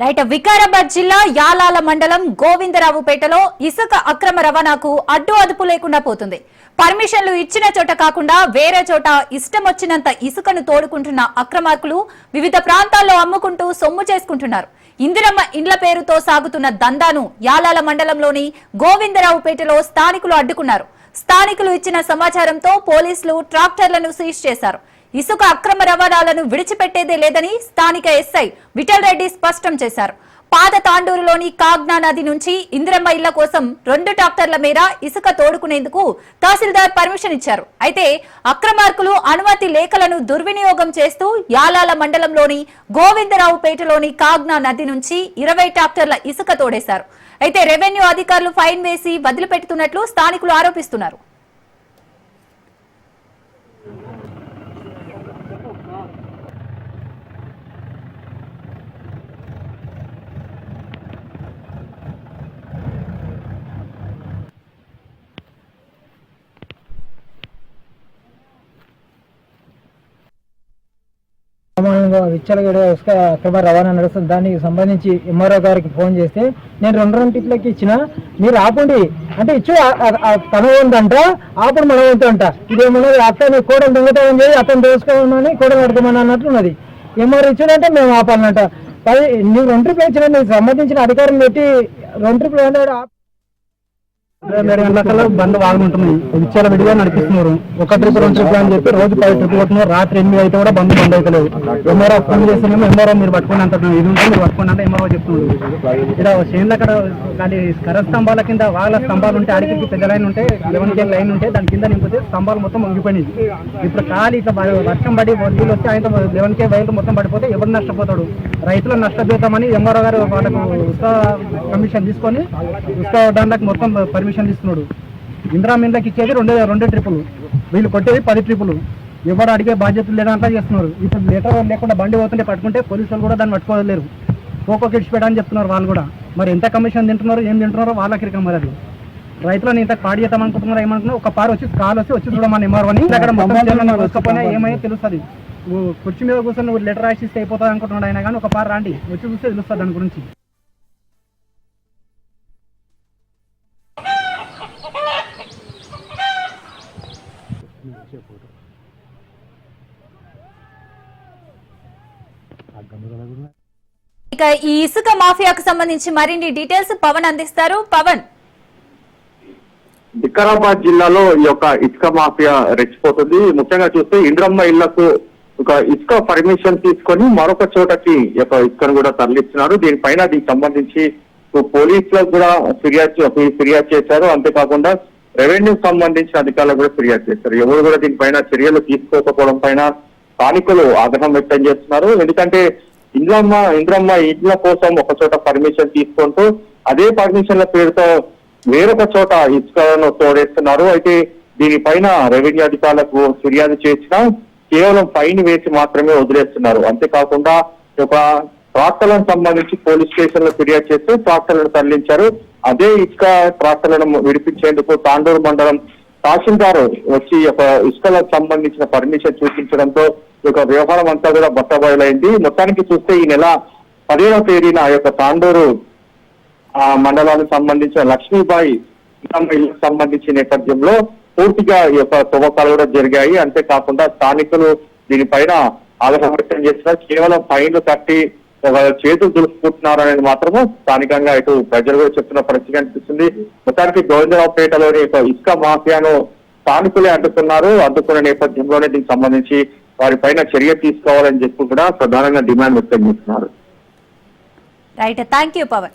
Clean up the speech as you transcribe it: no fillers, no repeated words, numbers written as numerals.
Right Vikarabad జిల్లా యాలాల మండలం గోవిందరావుపేటలో ఇసుక అక్రమ రవాణాకు అడ్డు అదుపు లేకుండా పోతుంది. పర్మిషన్లు ఇచ్చిన చోట కాకుండా వేరే చోట ఇష్టం వచ్చినంత ఇసుకను తోడుకుంటున్న అక్రమార్కులు వివిధ ప్రాంతాల్లో అమ్ముకుంటూ సొమ్ము చేసుకుంటున్నారు. ఇందిరమ్మ ఇండ్ల పేరుతో సాగుతున్న దందాను యాలాల మండలంలోని గోవిందరావుపేటలో స్థానికులు అడ్డుకున్నారు. స్థానికులు ఇచ్చిన సమాచారంతో పోలీసులు ట్రాక్టర్లను సీజ్ చేశారు. ఇసుక అక్రమ రవాణాలను విడిచిపెట్టేదే లేదని స్థానిక ఎస్ఐ విఠల్ రెడ్డి స్పష్టం చేశారు. పాత తాండూరులోని కాగ్నా నది నుంచి ఇందిరమ్మ ఇళ్ల కోసం 2 ట్రాక్టర్ల మేర ఇసుక తోడుకునేందుకు తహసీల్దార్ పర్మిషన్ ఇచ్చారు. అయితే అక్రమార్కులు అనుమతి లేఖలను దుర్వినియోగం చేస్తూ యాలాల మండలంలోని గోవిందరావుపేటలోని కాగ్నా నది నుంచి 20 ట్రాక్టర్ల ఇసుక తోడేశారు. అయితే రెవెన్యూ అధికారులు ఫైన్ వేసి వదిలిపెడుతున్నట్లు స్థానికులు ఆరోపిస్తున్నారు. విచ్చలగడ ఇసుక అక్రమ రవాణా నడుస్తుంది. దానికి సంబంధించి ఎంఆర్ఓ గారికి ఫోన్ చేస్తే నేను 2 టిప్లకి ఇచ్చిన, మీరు ఆపండి అంటే ఇచ్చు తన వంతంట ఆపడు మన వంతు అంట. ఇదేమన్నా అతను కోడలు దొంగతనం చేసి అతను దోసుకోమని కోడలు నడతామని అన్నట్లున్నది. ఎంఆర్ఓ ఇచ్చాడంటే మేము ఆపాలన్నట. నువ్వు 2 ట్రిప్లు ఇచ్చిన నీకు సంబంధించిన అధికారం పెట్టి 2 ట్రిప్లు ఏమన్నా 2 గంటల బంద్ బాగుంటున్నాయి. విచ్చాల విడిగా నడిపిస్తున్నారు. 1 ట్రిప్ 2 ట్రిప్ అని చెప్పి రోజు 10 ట్రిప్ కొట్టున్నారు. రాత్రి 8 అయితే కూడా బంద్ అవుతలేదు. ఎంఆర్ఓ ఫోన్ చేస్తున్నాము, ఎంఆర్ఓ మీరు పట్టుకుని అంటారు, ఇది ఉంటే మీరు పట్టుకుని అంటే ఎంఆర్ఓ చెప్తున్నారు. ఇలా చేనుల అక్కడ కానీ కర్ర స్తంభాల కింద వాళ్ళ స్తంభాలు ఉంటే అడిగి పెద్ద లైన్ ఉంటే 11 లైన్ ఉంటే దాని కింద నింపితే స్తంభాలు మొత్తం ముగిపోయినాయి. ఇప్పుడు ఖాళీ ఇట్లా వర్షం పడి నీళ్ళు వస్తే ఆయన 11 వైర్లు మొత్తం పడిపోతే ఎవరు నష్టపోతాడు? రైతులను నష్టపోతామని ఎంఆర్ఓ గారు వాళ్ళకు ఉత్సవ కమిషన్ తీసుకొని ఉత్సవ దాంట్లోకి మొత్తం పర్మిషన్ ఇస్తున్నాడు. ఇందిరామ్మ ఇండ్లకి ఇచ్చేది 2 ట్రిప్పులు, వీళ్ళు కొట్టేది 10 ట్రిప్పులు. ఎవరు అడిగే బాధ్యతలు లేదంతా చేస్తున్నారు. ఇప్పుడు లెటర్ లేకుండా బండి పోతుంటే పట్టుకుంటే పోలీసులు కూడా దాన్ని పట్టుకోలేరు. కోకో కిడిచిపెట్టని చెప్తున్నారు వాళ్ళు కూడా. మరి ఎంత కమిషన్ తింటున్నారో ఏం తింటున్నారో వాళ్ళకి రికం మరి. అది రైతులను ఇంత పాడి చేద్దాం అనుకుంటున్నారు. ఏమనుకున్నారు, ఒక పారు వచ్చి కాలు వచ్చి చూడమని ఎంఆర్ఓని అక్కడ మొత్తం ఏమైనా తెలుస్తుంది. కుర్చీ మీద కూర్చొని నువ్వు లెటర్ రాసిస్తే అయిపోతుంది అనుకుంటున్నాడు ఆయన, కానీ ఒక పారు రాండి వచ్చి చూస్తే తెలుస్తుంది దాని గురించి. ఇక ఈ ఇసుక మాఫియాకు సంబంధించి మరిన్ని డీటెయిల్స్ పవన్ అందిస్తారు. పవన్, వికారాబాద్ జిల్లాలో ఈ యొక్క ఇసుక మాఫియా రెచ్చిపోతుంది. ముఖ్యంగా చూస్తే ఇంద్రమ్మ ఇళ్లకు ఒక ఇసుక పర్మిషన్ తీసుకొని మరొక చోటకి యొక్క ఇసుకను కూడా తరలిస్తున్నారు. దీనికి సంబంధించి పోలీసులకు కూడా ఫిర్యాదు చేశారు. అంతేకాకుండా రెవెన్యూ సంబంధించిన అధికారులకు కూడా ఫిర్యాదు చేశారు. ఎవరు కూడా దీనిపైన చర్యలు తీసుకోకపోవడం పైన స్థానికులు ఆగ్రహం వ్యక్తం చేస్తున్నారు. ఎందుకంటే ఇంద్రమ్మ ఇండ్ల కోసం ఒక చోట పర్మిషన్ తీసుకుంటూ అదే పర్మిషన్ల పేరుతో వేరొక చోట ఇసుకను తోడేస్తున్నారు. అయితే దీనిపైన రెవెన్యూ అధికారులకు ఫిర్యాదు చేసినా కేవలం ఫైన్ వేసి మాత్రమే వదిలేస్తున్నారు. అంతేకాకుండా ఒక ట్రాక్టర్లకు సంబంధించి పోలీస్ స్టేషన్ లో ఫిర్యాదు చేస్తూ ట్రాక్టర్లను తరలించారు. అదే ఇసుక ట్రాక్టర్లను విడిపించేందుకు తాండూరు మండలం తహసీల్దార్ వచ్చి ఒక ఇసుకలకు సంబంధించిన పర్మిషన్ చూపించడంతో ఈ యొక్క వ్యవహారం అంతా కూడా బట్టబయలైంది. మొత్తానికి చూస్తే ఈ నెల 10వ తేదీన ఆ యొక్క తాండూరు మండలానికి సంబంధించిన లక్ష్మీబాయి ఇళ్లకు సంబంధించిన నేపథ్యంలో పూర్తిగా ఈ యొక్క తవ్వకాలు కూడా జరిగాయి. అంతేకాకుండా స్థానికులు దీనిపైన ఆగ్రహం వ్యక్తం చేస్తున్నారు. కేవలం ఫైన్లు కట్టి చేతులు దులుపుకుంటున్నారు అనేది మాత్రము స్థానికంగా ఇటు ప్రజలు కూడా చెప్తున్న పరిస్థితి కనిపిస్తుంది. మొత్తానికి గోవిందరావుపేటలోని ఇసుక మాఫియాను స్థానికులే అడ్డుకున్న నేపథ్యంలోనే దీనికి సంబంధించి వారిపైన చర్య తీసుకోవాలని చెప్పి కూడా ప్రధానంగా డిమాండ్ వ్యక్తం చేస్తున్నారు. Right, thank you Pawan.